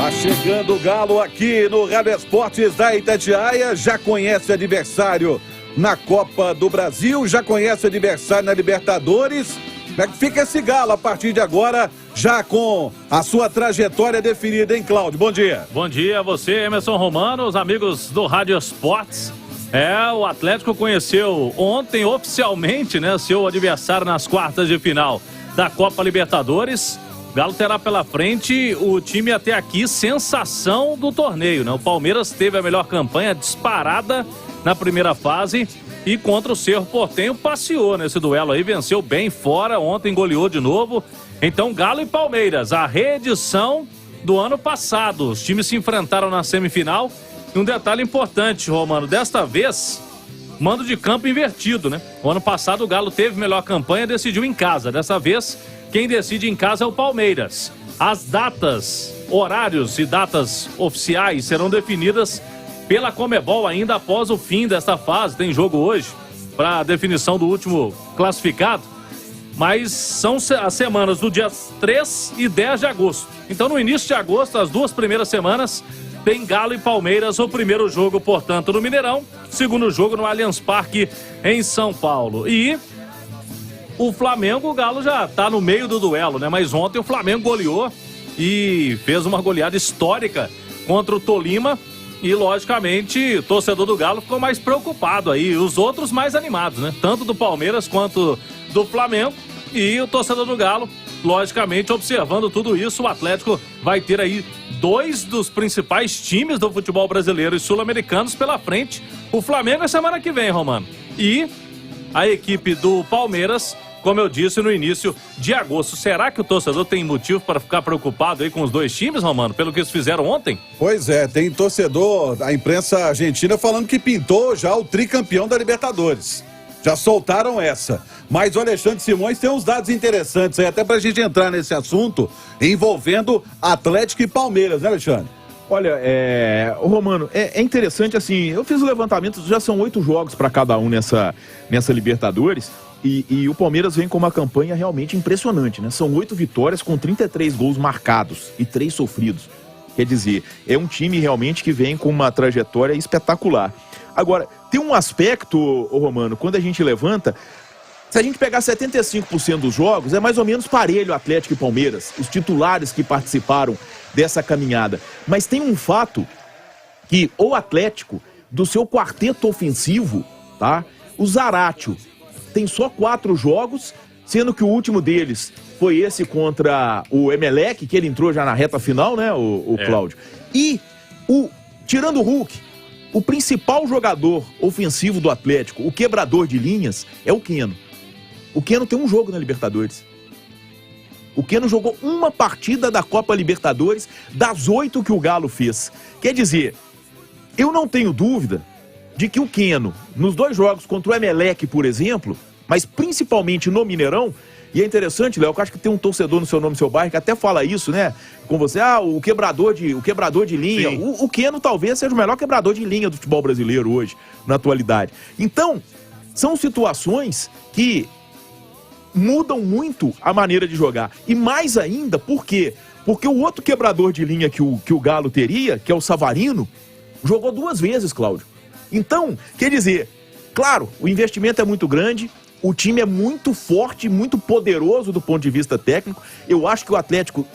Tá chegando o Galo aqui no Rádio Esportes da Itatiaia. Já conhece o adversário na Copa do Brasil, já conhece o adversário na Libertadores. Como é que fica esse Galo a partir de agora, já com a sua trajetória definida, hein, Cláudio? Bom dia. Bom dia a você, Emerson Romano, os amigos do Rádio Esportes. O Atlético conheceu ontem oficialmente, né, seu adversário nas quartas de final da Copa Libertadores. Galo terá pela frente o time até aqui sensação do torneio, né? O Palmeiras teve a melhor campanha disparada na primeira fase e contra o Cerro Porteño passeou nesse duelo aí, venceu bem fora, ontem goleou de novo. Então Galo e Palmeiras, a reedição do ano passado. Os times se enfrentaram na semifinal. E um detalhe importante, Romano, desta vez, mando de campo invertido, né? O ano passado o Galo teve melhor campanha, decidiu em casa. Dessa vez, quem decide em casa é o Palmeiras. As datas, horários e datas oficiais serão definidas pela Conmebol ainda após o fim desta fase. Tem jogo hoje para a definição do último classificado. Mas são as semanas do dia 3 e 10 de agosto. Então, no início de agosto, as duas primeiras semanas, tem Galo e Palmeiras. O primeiro jogo, portanto, no Mineirão. Segundo jogo no Allianz Parque, em São Paulo. E o Flamengo, o Galo já tá no meio do duelo, né? Mas ontem o Flamengo goleou e fez uma goleada histórica contra o Tolima. E, logicamente, o torcedor do Galo ficou mais preocupado aí. Os outros mais animados, né? Tanto do Palmeiras quanto do Flamengo. E o torcedor do Galo, logicamente, observando tudo isso, o Atlético vai ter aí dois dos principais times do futebol brasileiro e sul-americanos pela frente. O Flamengo é semana que vem, Romano. E a equipe do Palmeiras, como eu disse, no início de agosto. Será que o torcedor tem motivo para ficar preocupado aí com os dois times, Romano, pelo que eles fizeram ontem? Pois é, tem torcedor da imprensa argentina falando que pintou já o tricampeão da Libertadores. Já soltaram essa. Mas o Alexandre Simões tem uns dados interessantes aí, até pra gente entrar nesse assunto, envolvendo Atlético e Palmeiras, né, Alexandre? Olha, Romano, é interessante assim, eu fiz o levantamento, já são 8 jogos para cada um nessa Libertadores, e o Palmeiras vem com uma campanha realmente impressionante, né? São 8 vitórias com 33 gols marcados e 3 sofridos. Quer dizer, é um time realmente que vem com uma trajetória espetacular. Agora, tem um aspecto, Romano, quando a gente levanta, se a gente pegar 75% dos jogos, é mais ou menos parelho Atlético e Palmeiras, os titulares que participaram dessa caminhada. Mas tem um fato que o Atlético, do seu quarteto ofensivo, tá? O Zaratio tem só 4 jogos, sendo que o último deles foi esse contra o Emelec, que ele entrou já na reta final, né, o Cláudio? E, tirando o Hulk, o principal jogador ofensivo do Atlético, o quebrador de linhas, é o Keno. O Keno tem um jogo na Libertadores. O Keno jogou uma partida da Copa Libertadores das 8 que o Galo fez. Quer dizer, eu não tenho dúvida de que o Keno, nos 2 jogos contra o Emelec, por exemplo, mas principalmente no Mineirão, e é interessante, Léo, eu acho que tem um torcedor no seu nome, no seu bairro, que até fala isso, né, com você, o quebrador de linha. O Keno talvez seja o melhor quebrador de linha do futebol brasileiro hoje, na atualidade. Então, são situações que mudam muito a maneira de jogar. E mais ainda, por quê? Porque o outro quebrador de linha que o Galo teria, que é o Savarino, jogou 2 vezes, Cláudio. Então, quer dizer, claro, o investimento é muito grande, o time é muito forte, muito poderoso do ponto de vista técnico. Eu acho que o Atlético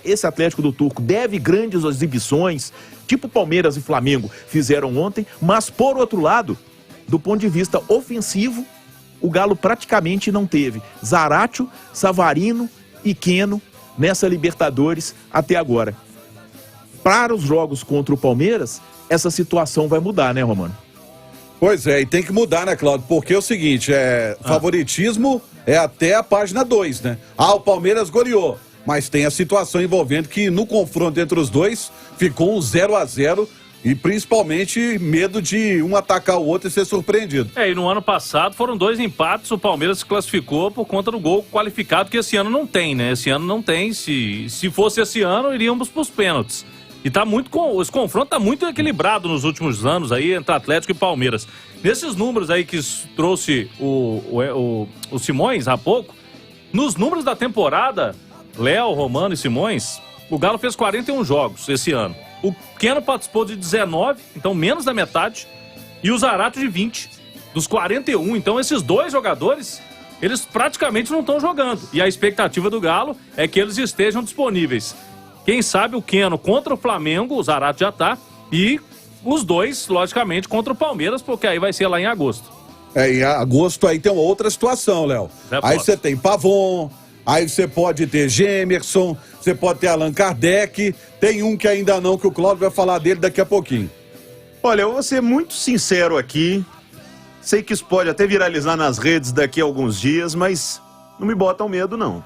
esse Atlético do Turco deve grandes exibições, tipo Palmeiras e Flamengo fizeram ontem, mas por outro lado, do ponto de vista ofensivo, o Galo praticamente não teve Zaratio, Savarino e Keno nessa Libertadores até agora. Para os jogos contra o Palmeiras, essa situação vai mudar, né, Romano? Pois é, e tem que mudar, né, Cláudio? Porque é o seguinte, favoritismo é até a página 2, né? O Palmeiras goleou, mas tem a situação envolvendo que no confronto entre os dois ficou um 0-0 e principalmente medo de um atacar o outro e ser surpreendido. E no ano passado foram 2 empates, o Palmeiras se classificou por conta do gol qualificado, que esse ano não tem, né? Esse ano não tem, se fosse esse ano, iríamos pros pênaltis. E esse confronto tá muito equilibrado nos últimos anos aí entre Atlético e Palmeiras. Nesses números aí que trouxe o Simões há pouco, nos números da temporada, Léo, Romano e Simões, O Galo fez 41 jogos esse ano. O Keno participou de 19, então menos da metade. E o Zarate de 20, dos 41. Então esses dois jogadores, eles praticamente não estão jogando. E a expectativa do Galo é que eles estejam disponíveis. Quem sabe o Keno contra o Flamengo, o Zarate já tá. E os dois, logicamente, contra o Palmeiras, porque aí vai ser lá em agosto. Em agosto aí tem uma outra situação, Léo. Aí você tem Pavon, aí você pode ter Gemerson, você pode ter Allan Kardec, tem um que ainda não, que o Cláudio vai falar dele daqui a pouquinho. Olha, eu vou ser muito sincero aqui, sei que isso pode até viralizar nas redes daqui a alguns dias, mas não me botam medo não.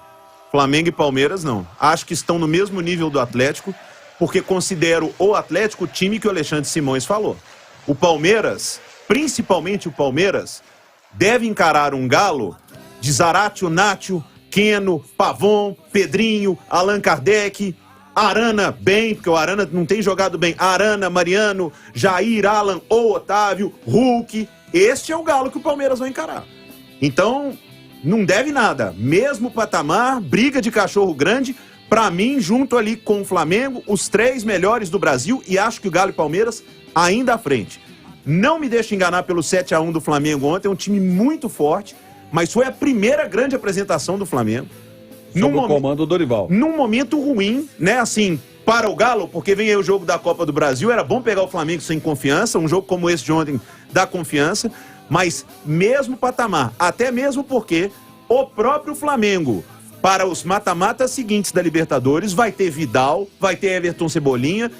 Flamengo e Palmeiras não. Acho que estão no mesmo nível do Atlético, porque considero o Atlético o time que o Alexandre Simões falou. O Palmeiras, principalmente o Palmeiras, deve encarar um Galo de Zarate, Nátio, Keno, Pavon, Pedrinho, Allan Kardec, Arana bem, porque o Arana não tem jogado bem, Arana, Mariano, Jair, Alan ou Otávio, Hulk. Este é o Galo que o Palmeiras vai encarar. Então, não deve nada. Mesmo patamar, briga de cachorro grande, pra mim, junto ali com o Flamengo, os 3 melhores do Brasil, e acho que o Galo e Palmeiras ainda à frente. Não me deixe enganar pelo 7-1 do Flamengo ontem, é um time muito forte, mas foi a primeira grande apresentação do Flamengo. Sob o comando do Dorival. Num momento ruim, né, assim, para o Galo, porque vem aí o jogo da Copa do Brasil, era bom pegar o Flamengo sem confiança, um jogo como esse de ontem dá confiança, mas mesmo patamar, até mesmo porque o próprio Flamengo, para os mata-matas seguintes da Libertadores, vai ter Vidal, vai ter Everton Cebolinha,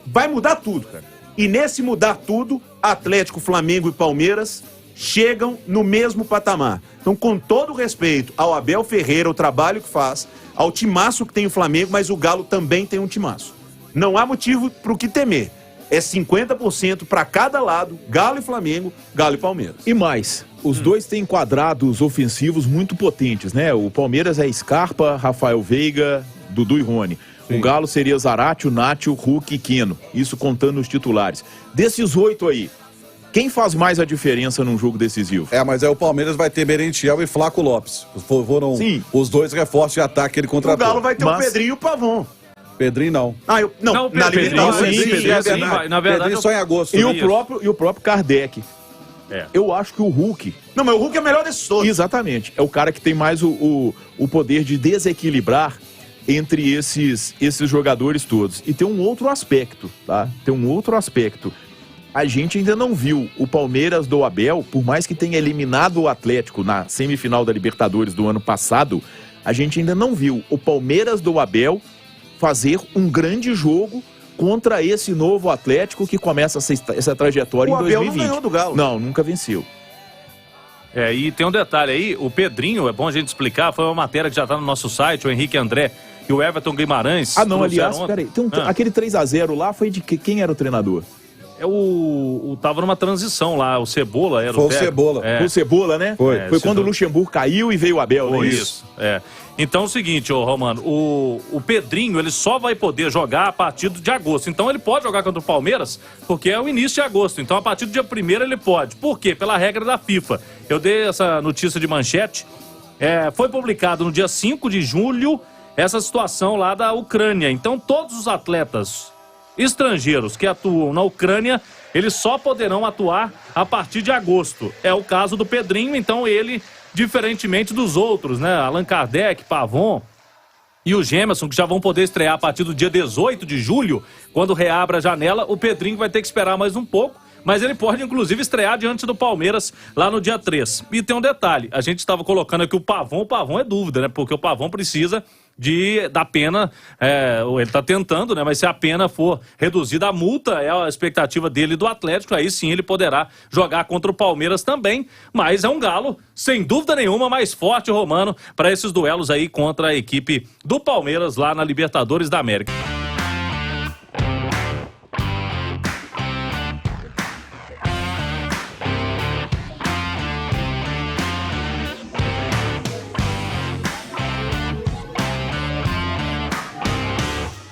vai mudar tudo, cara. E nesse mudar tudo, Atlético, Flamengo e Palmeiras chegam no mesmo patamar. Então, com todo o respeito ao Abel Ferreira, o trabalho que faz, ao timaço que tem o Flamengo, mas o Galo também tem um timaço. Não há motivo para o que temer. É 50% para cada lado, Galo e Flamengo, Galo e Palmeiras. E mais, os dois têm quadrados ofensivos muito potentes, né? O Palmeiras é Scarpa, Rafael Veiga, Dudu e Rony. Sim. O Galo seria Zarate, Nátio, Hulk e Keno. Isso contando os titulares. Desses 8 aí, quem faz mais a diferença num jogo decisivo? Mas aí o Palmeiras vai ter Merentiel e Flaco Lopes. Foram os dois reforços de ataque que ele contratou. O Galo vai ter o Pedrinho e o Pavon. Pedrinho não. Não, na Libertadores, na verdade, Pedrinho só em agosto. E o próprio Kardec. Eu acho que o Hulk... Não, mas o Hulk é o melhor desses todos. Exatamente. É o cara que tem mais o poder de desequilibrar entre esses jogadores todos. E tem um outro aspecto, tá? Tem um outro aspecto. A gente ainda não viu o Palmeiras do Abel, por mais que tenha eliminado o Atlético na semifinal da Libertadores do ano passado, a gente ainda não viu o Palmeiras do Abel fazer um grande jogo contra esse novo Atlético que começa essa trajetória em 2020. O Abel não ganhou do Galo. Não, nunca venceu. E tem um detalhe aí, o Pedrinho, é bom a gente explicar, foi uma matéria que já tá no nosso site, o Henrique André e o Everton Guimarães. Aliás, peraí, aquele 3-0 lá foi de quem era o treinador? Tava numa transição lá, o Cebola era o técnico. Cebola. Foi o Cebola, né? Foi quando o Luxemburgo caiu e veio o Abel, né? Isso. Então é o seguinte, Romano, o Pedrinho, ele só vai poder jogar a partir de agosto. Então ele pode jogar contra o Palmeiras, porque é o início de agosto. Então a partir do dia 1º ele pode. Por quê? Pela regra da FIFA. Eu dei essa notícia de manchete. Foi publicado no dia 5 de julho essa situação lá da Ucrânia. Então todos os atletas estrangeiros que atuam na Ucrânia, eles só poderão atuar a partir de agosto. É o caso do Pedrinho, então ele, diferentemente dos outros, né? Allan Kardec, Pavon e o Gemerson, que já vão poder estrear a partir do dia 18 de julho, quando reabra a janela, o Pedrinho vai ter que esperar mais um pouco, mas ele pode, inclusive, estrear diante do Palmeiras lá no dia 3. E tem um detalhe, a gente estava colocando aqui o Pavon é dúvida, né? Porque o Pavon precisa da pena, ele está tentando, né? Mas se a pena for reduzida, a multa é a expectativa dele do Atlético, aí sim ele poderá jogar contra o Palmeiras também, mas é um Galo, sem dúvida nenhuma, mais forte, Romano, para esses duelos aí contra a equipe do Palmeiras lá na Libertadores da América.